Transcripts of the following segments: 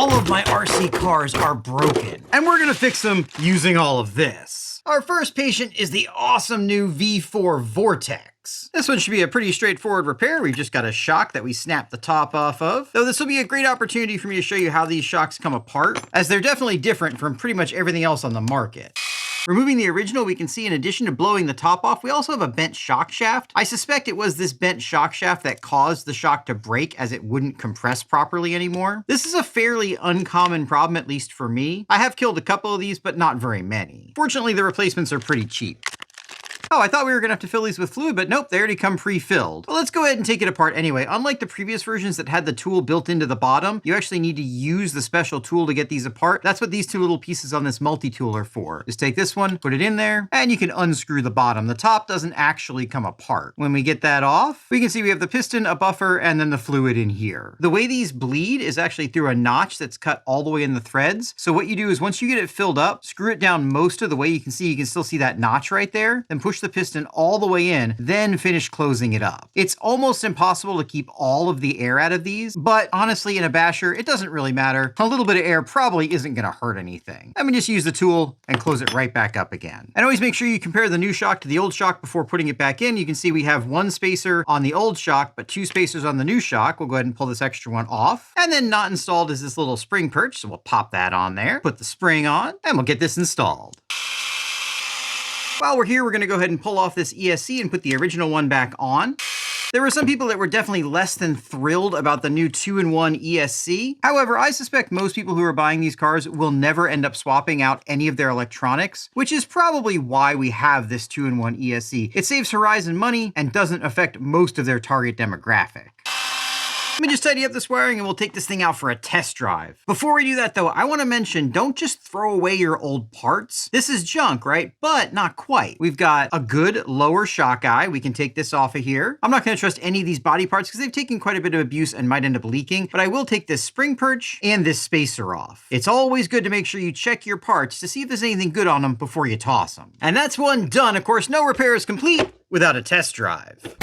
all of my RC cars are broken, and we're gonna fix them using all of this. Our first patient is the awesome new V4 Vortex. This one should be a pretty straightforward repair. We've just got a shock that we snap the top off of. Though this will be a great opportunity for me to show you how these shocks come apart, as they're definitely different from pretty much everything else on the market. Removing the original, we can see in addition to blowing the top off, we also have a bent shock shaft. I suspect it was this bent shock shaft that caused the shock to break as it wouldn't compress properly anymore. This is a fairly uncommon problem, at least for me. I have killed a couple of these, but not very many. Fortunately, the replacements are pretty cheap. Oh, I thought we were gonna have to fill these with fluid, but nope, they already come pre-filled. Well, let's go ahead and take it apart anyway. Unlike the previous versions that had the tool built into the bottom, you actually need to use the special tool to get these apart. That's what these two little pieces on this multi-tool are for. Just take this one, put it in there, and you can unscrew the bottom. The top doesn't actually come apart. When we get that off, we can see we have the piston, a buffer, and then the fluid in here. The way these bleed is actually through a notch that's cut all the way in the threads. So what you do is once you get it filled up, screw it down most of the way. You can still see that notch right there. Then push the piston all the way in, then finish closing it up. It's almost impossible to keep all of the air out of these, but honestly, in a basher, it doesn't really matter. A little bit of air probably isn't gonna hurt anything. I mean, just use the tool and close it right back up again. And always make sure you compare the new shock to the old shock before putting it back in. You can see we have one spacer on the old shock, but two spacers on the new shock. We'll go ahead and pull this extra one off. And then not installed is this little spring perch, so we'll pop that on there, put the spring on, and we'll get this installed. While we're here, we're gonna go ahead and pull off this ESC and put the original one back on. There were some people that were definitely less than thrilled about the new 2-in-1 ESC. However, I suspect most people who are buying these cars will never end up swapping out any of their electronics, which is probably why we have this 2-in-1 ESC. It saves Horizon money and doesn't affect most of their target demographic. Let me just tidy up this wiring and we'll take this thing out for a test drive. Before we do that though, I want to mention, don't just throw away your old parts. This is junk, right? But not quite. We've got a good lower shock eye. We can take this off of here. I'm not going to trust any of these body parts because they've taken quite a bit of abuse and might end up leaking, but I will take this spring perch and this spacer off. It's always good to make sure you check your parts to see if there's anything good on them before you toss them. And that's one done. Of course, no repair is complete without a test drive.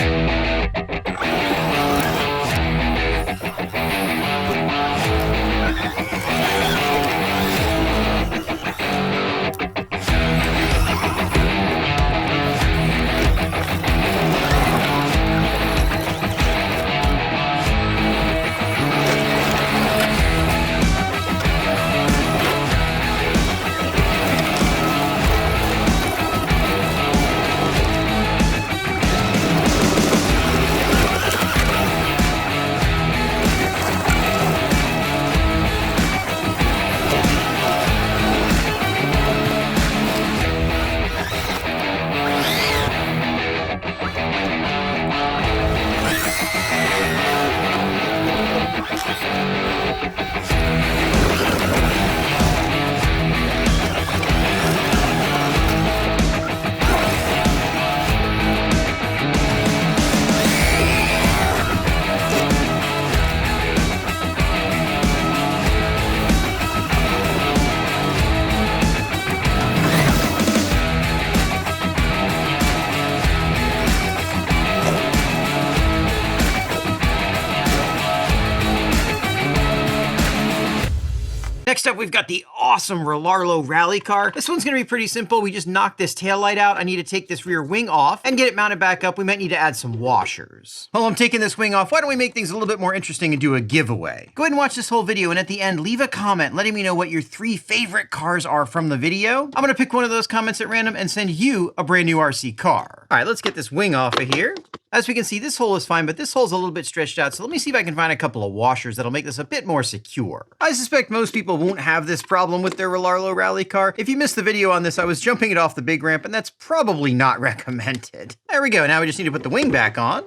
Next up, we've got the awesome Relarlo rally car. This one's gonna be pretty simple. We just knock this taillight out. I need to take this rear wing off and get it mounted back up. We might need to add some washers. While I'm taking this wing off, why don't we make things a little bit more interesting and do a giveaway? Go ahead and watch this whole video, and at the end, leave a comment letting me know what your 3 favorite cars are from the video. I'm gonna pick one of those comments at random and send you a brand new RC car. All right, let's get this wing off of here. As we can see, this hole is fine, but this hole's a little bit stretched out, so let me see if I can find a couple of washers that'll make this a bit more secure. I suspect most people won't have this problem with their Relarlo rally car. If you missed the video on this, I was jumping it off the big ramp, and that's probably not recommended. There we go, now we just need to put the wing back on.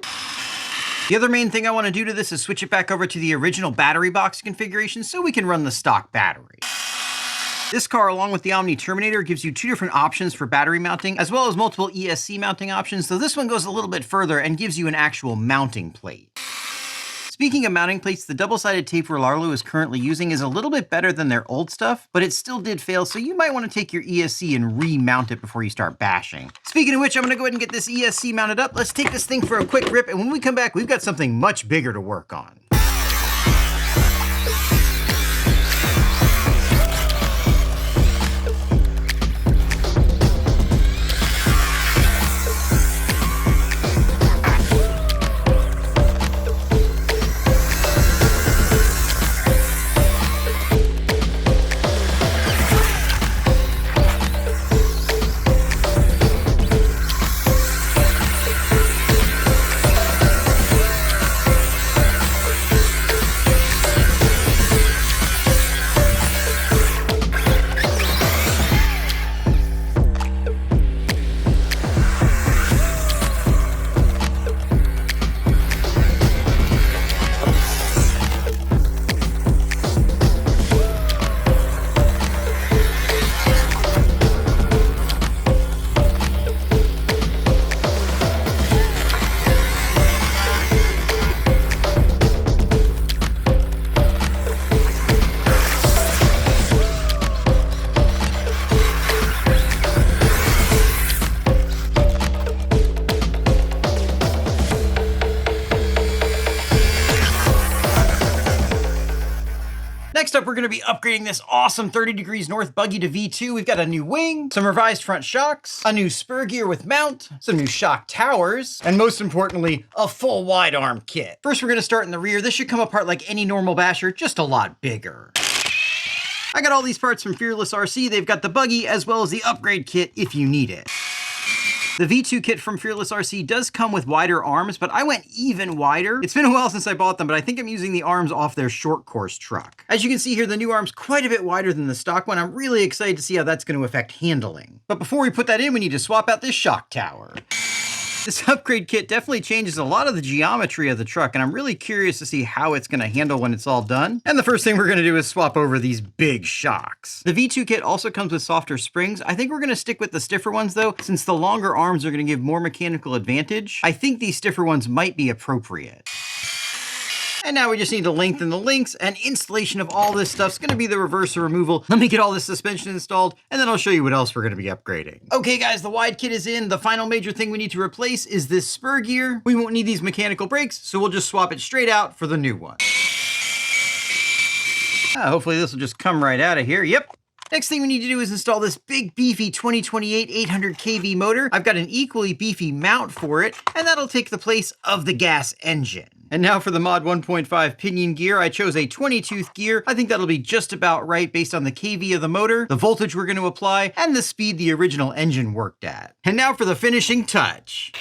The other main thing I want to do to this is switch it back over to the original battery box configuration so we can run the stock battery. This car, along with the Omni Terminator, gives you 2 different options for battery mounting, as well as multiple ESC mounting options, though this one goes a little bit further and gives you an actual mounting plate. Speaking of mounting plates, the double-sided tape Relarlo is currently using is a little bit better than their old stuff, but it still did fail, so you might want to take your ESC and remount it before you start bashing. Speaking of which, I'm going to go ahead and get this ESC mounted up. Let's take this thing for a quick rip, and when we come back, we've got something much bigger to work on. Next up, we're going to be upgrading this awesome 30 degrees north buggy to V2. We've got a new wing, some revised front shocks, a new spur gear with mount, some new shock towers, and most importantly, a full wide arm kit. First, we're going to start in the rear. This should come apart like any normal basher, just a lot bigger. I got all these parts from Fearless RC. They've got the buggy as well as the upgrade kit if you need it. The V2 kit from Fearless RC does come with wider arms, but I went even wider. It's been a while since I bought them, but I think I'm using the arms off their short course truck. As you can see here, the new arm's quite a bit wider than the stock one. I'm really excited to see how that's going to affect handling. But before we put that in, we need to swap out this shock tower. This upgrade kit definitely changes a lot of the geometry of the truck, and I'm really curious to see how it's going to handle when it's all done. And the first thing we're going to do is swap over these big shocks. The V2 kit also comes with softer springs. I think we're going to stick with the stiffer ones though, since the longer arms are going to give more mechanical advantage. I think these stiffer ones might be appropriate. And now we just need to lengthen the links, and installation of all this stuff's gonna be the reverser removal. Let me get all this suspension installed, and then I'll show you what else we're gonna be upgrading. Okay guys, the wide kit is in. The final major thing we need to replace is this spur gear. We won't need these mechanical brakes, so we'll just swap it straight out for the new one. Hopefully this will just come right out of here. Yep. Next thing we need to do is install this big beefy 2028 800 kV motor. I've got an equally beefy mount for it, and that'll take the place of the gas engine. And now for the Mod 1.5 pinion gear, I chose a 20-tooth gear. I think that'll be just about right based on the kV of the motor, the voltage we're going to apply, and the speed the original engine worked at. And now for the finishing touch.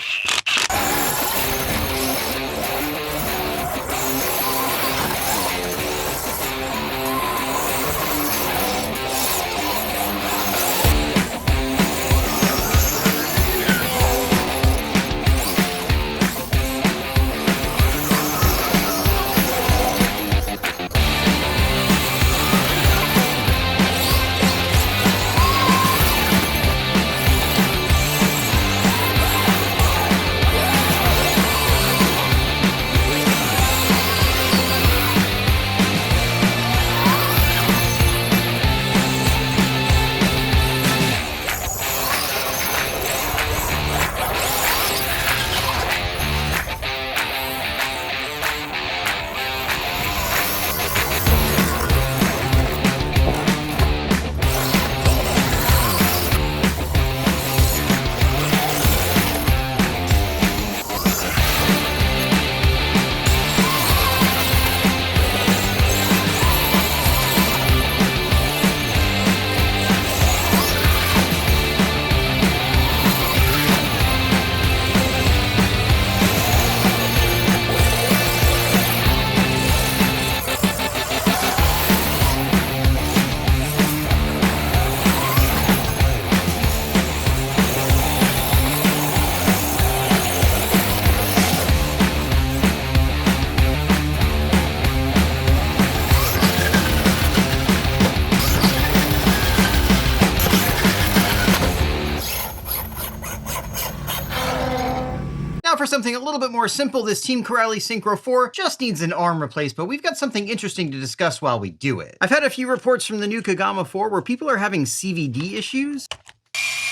For something a little bit more simple, this Team Corrali Synchro 4 just needs an arm replaced, but we've got something interesting to discuss while we do it. I've had a few reports from the new Kagama 4 where people are having CVD issues.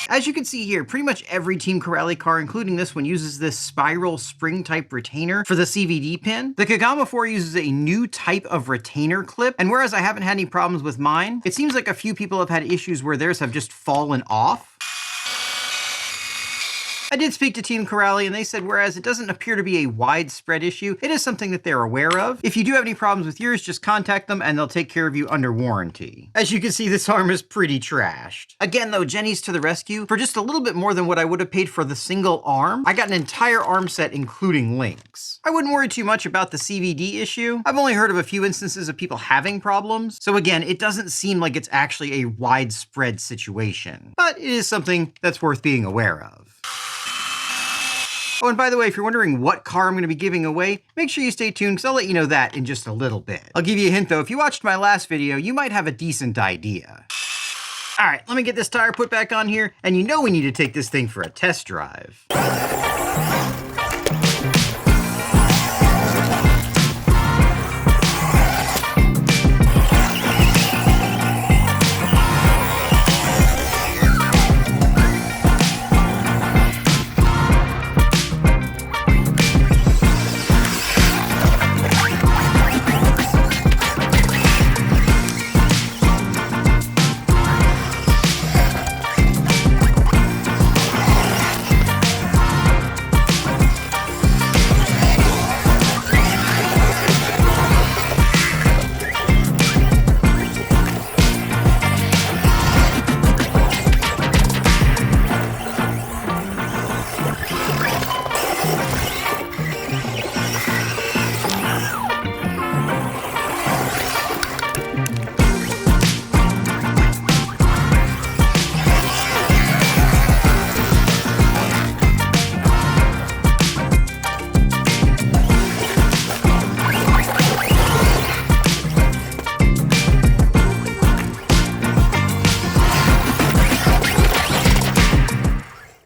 As you can see here, pretty much every Team Corrali car, including this one, uses this spiral spring type retainer for the CVD pin. The Kagama 4 uses a new type of retainer clip, and whereas I haven't had any problems with mine, it seems like a few people have had issues where theirs have just fallen off. I did speak to Team Corrali and they said whereas it doesn't appear to be a widespread issue, it is something that they're aware of. If you do have any problems with yours, just contact them and they'll take care of you under warranty. As you can see, this arm is pretty trashed. Again though, Jenny's to the rescue. For just a little bit more than what I would have paid for the single arm, I got an entire arm set including links. I wouldn't worry too much about the CVD issue. I've only heard of a few instances of people having problems. So again, it doesn't seem like it's actually a widespread situation, but it is something that's worth being aware of. Oh, and by the way, if you're wondering what car I'm going to be giving away, make sure you stay tuned because I'll let you know that in just a little bit. I'll give you a hint though, if you watched my last video, you might have a decent idea. All right, let me get this tire put back on here, and you know we need to take this thing for a test drive.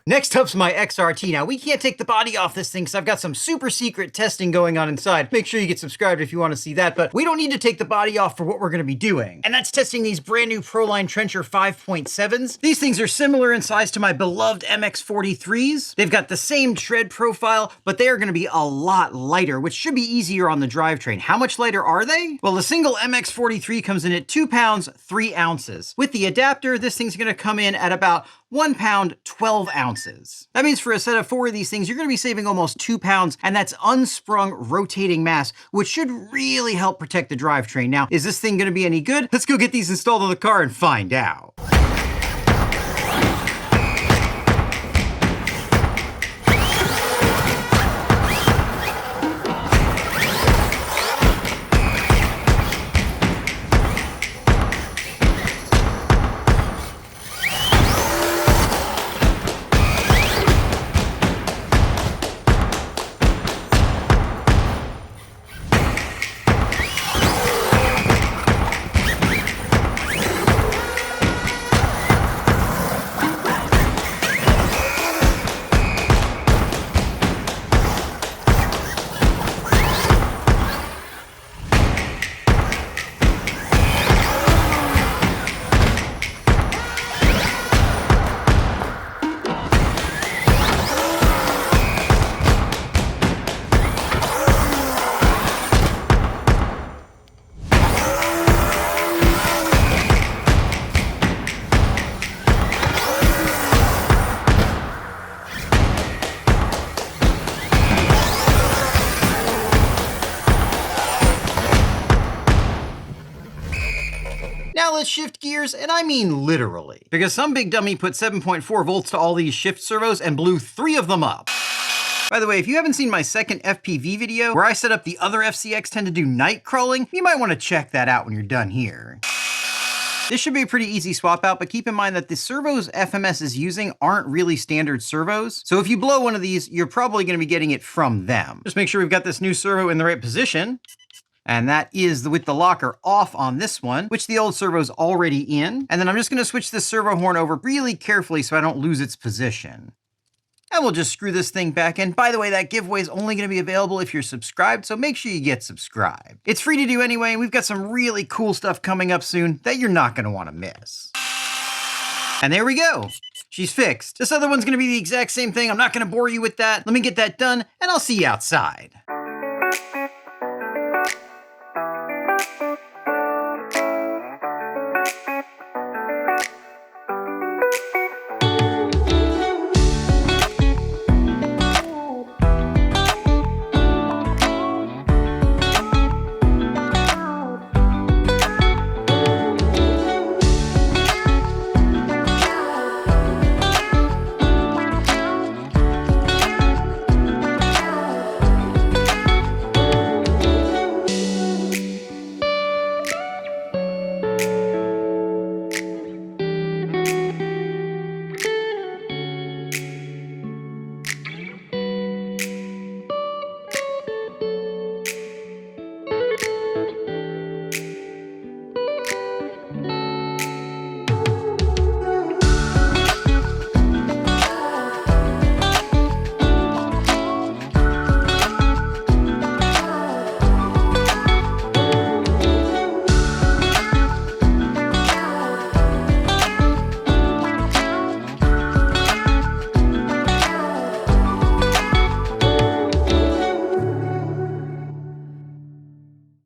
Next up's my XRT. Now, we can't take the body off this thing because I've got some super secret testing going on inside. Make sure you get subscribed if you want to see that, but we don't need to take the body off for what we're going to be doing. And that's testing these brand new Proline Trencher 5.7s. These things are similar in size to my beloved MX43s. They've got the same tread profile, but they are going to be a lot lighter, which should be easier on the drivetrain. How much lighter are they? Well, the single MX43 comes in at 2 pounds, 3 ounces. With the adapter, this thing's going to come in at about 1 pound, 12 ounces. That means for a set of 4 of these things, you're going to be saving almost 2 pounds, and that's unsprung rotating mass, which should really help protect the drivetrain. Now, is this thing going to be any good? Let's go get these installed on the car and find out. Now let's shift gears, and I mean literally. Because some big dummy put 7.4 volts to all these shift servos and blew 3 of them up. By the way, if you haven't seen my second FPV video, where I set up the other FCX10 to do night crawling, you might want to check that out when you're done here. This should be a pretty easy swap out, but keep in mind that the servos FMS is using aren't really standard servos. So if you blow one of these, you're probably going to be getting it from them. Just make sure we've got this new servo in the right position. And that is with the locker off on this one, which the old servo's already in. And then I'm just going to switch this servo horn over really carefully so I don't lose its position. And we'll just screw this thing back in. By the way, that giveaway is only going to be available if you're subscribed, so make sure you get subscribed. It's free to do anyway, and we've got some really cool stuff coming up soon that you're not going to want to miss. And there we go. She's fixed. This other one's going to be the exact same thing. I'm not going to bore you with that. Let me get that done, and I'll see you outside.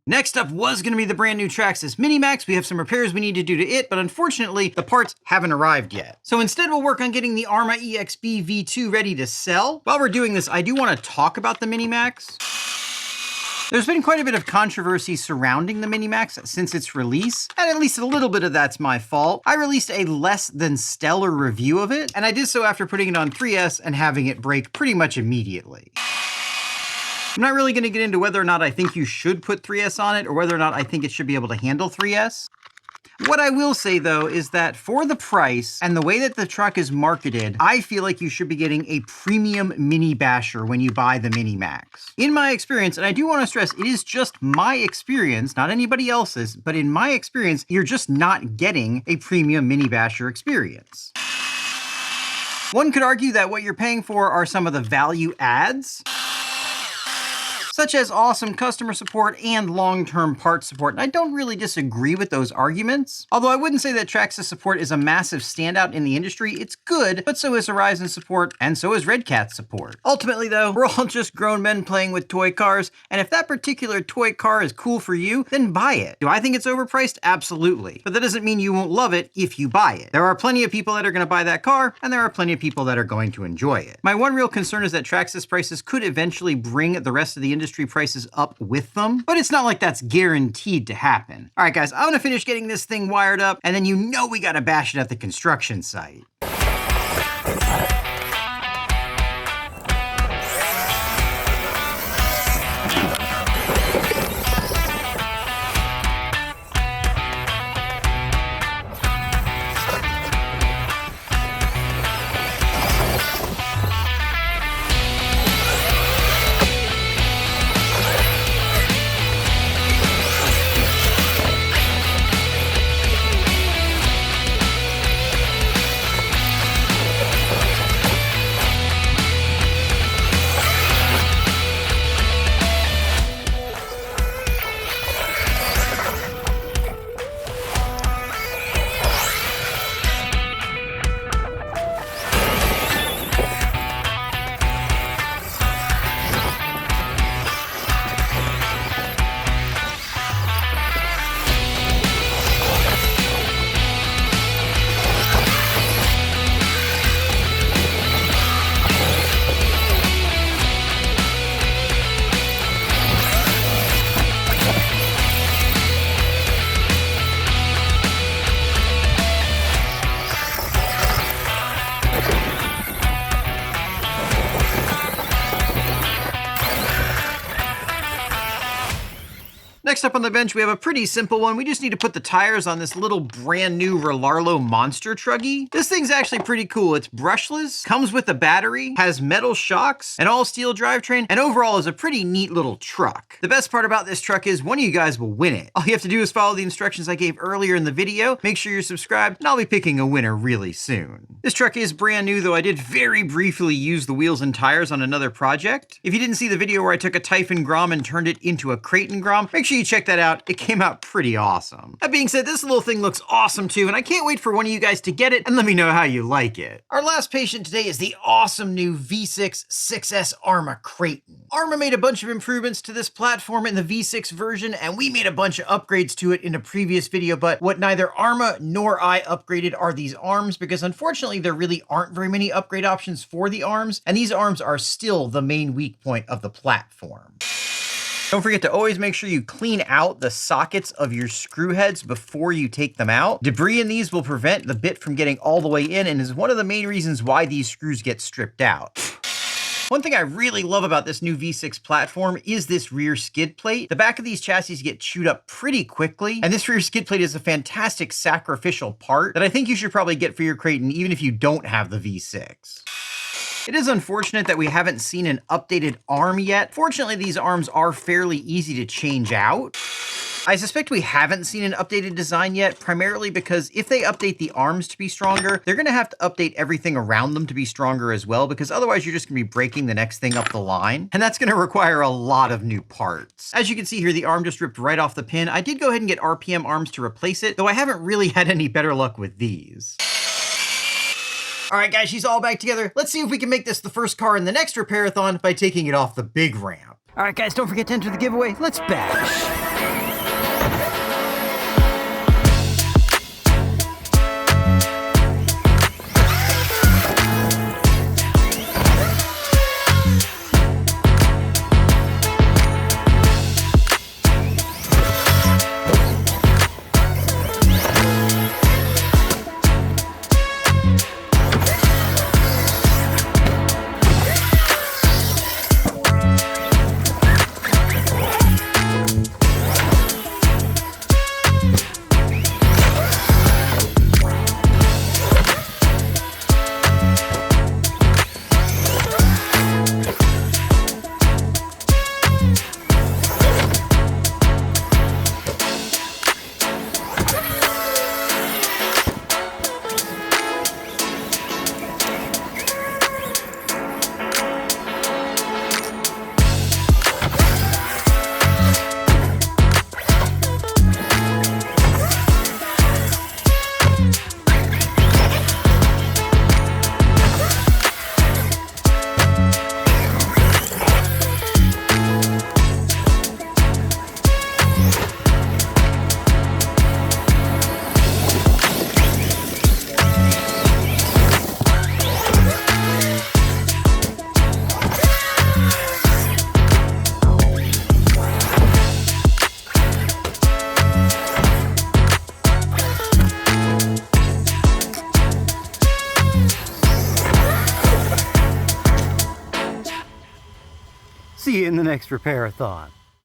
Next up was going to be the brand new Traxxas Minimax. We have some repairs we need to do to it, but unfortunately, the parts haven't arrived yet. So instead, we'll work on getting the Arma EXV V2 ready to sell. While we're doing this, I do want to talk about the Minimax. There's been quite a bit of controversy surrounding the Minimax since its release, and at least a little bit of that's my fault. I released a less than stellar review of it, and I did so after putting it on 3S and having it break pretty much immediately. I'm not really going to get into whether or not I think you should put 3S on it or whether or not I think it should be able to handle 3S. What I will say, though, is that for the price and the way that the truck is marketed, I feel like you should be getting a premium mini basher when you buy the Minimax. In my experience, and I do want to stress, it is just my experience, not anybody else's, but in my experience, you're just not getting a premium mini basher experience. One could argue that what you're paying for are some of the value adds, such as awesome customer support and long-term parts support, and I don't really disagree with those arguments. Although I wouldn't say that Traxxas support is a massive standout in the industry. It's good, but so is Horizon support, and so is Redcat support. Ultimately though, we're all just grown men playing with toy cars, and if that particular toy car is cool for you, then buy it. Do I think it's overpriced? Absolutely. But that doesn't mean you won't love it if you buy it. There are plenty of people that are going to buy that car, and there are plenty of people that are going to enjoy it. My one real concern is that Traxxas prices could eventually bring the rest of the industry prices up with them, but it's not like that's guaranteed to happen. All right, guys, I'm gonna finish getting this thing wired up, and then you know we gotta bash it at the construction site. Next up on the bench, we have a pretty simple one. We just need to put the tires on this little brand new Relarlo monster truggy. This thing's actually pretty cool. It's brushless, comes with a battery, has metal shocks, an all-steel drivetrain, and overall is a pretty neat little truck. The best part about this truck is one of you guys will win it. All you have to do is follow the instructions I gave earlier in the video, make sure you're subscribed, and I'll be picking a winner really soon. This truck is brand new, though I did very briefly use the wheels and tires on another project. If you didn't see the video where I took a Typhon Grom and turned it into a Creighton Grom, make sure you check that out. It came out pretty awesome. That being said, this little thing looks awesome too, and I can't wait for one of you guys to get it and let me know how you like it. Our last patient today is the awesome new V6 6S Arma Creighton. Arma made a bunch of improvements to this platform in the V6 version, and we made a bunch of upgrades to it in a previous video, but what neither Arma nor I upgraded are these arms, because unfortunately there really aren't very many upgrade options for the arms, and these arms are still the main weak point of the platform. Don't forget to always make sure you clean out the sockets of your screw heads before you take them out. Debris in these will prevent the bit from getting all the way in and is one of the main reasons why these screws get stripped out. One thing I really love about this new V6 platform is this rear skid plate. The back of these chassis get chewed up pretty quickly, and this rear skid plate is a fantastic sacrificial part that I think you should probably get for your Creighton even if you don't have the V6. It is unfortunate that we haven't seen an updated arm yet. Fortunately, these arms are fairly easy to change out. I suspect we haven't seen an updated design yet, primarily because if they update the arms to be stronger, they're gonna have to update everything around them to be stronger as well, because otherwise you're just gonna be breaking the next thing up the line, and that's gonna require a lot of new parts. As you can see here, the arm just ripped right off the pin. I did go ahead and get RPM arms to replace it, though I haven't really had any better luck with these. All right, guys, she's all back together. Let's see if we can make this the first car in the next repairathon by taking it off the big ramp. All right, guys, don't forget to enter the giveaway. Let's bash. see you in the next repair-a-thon.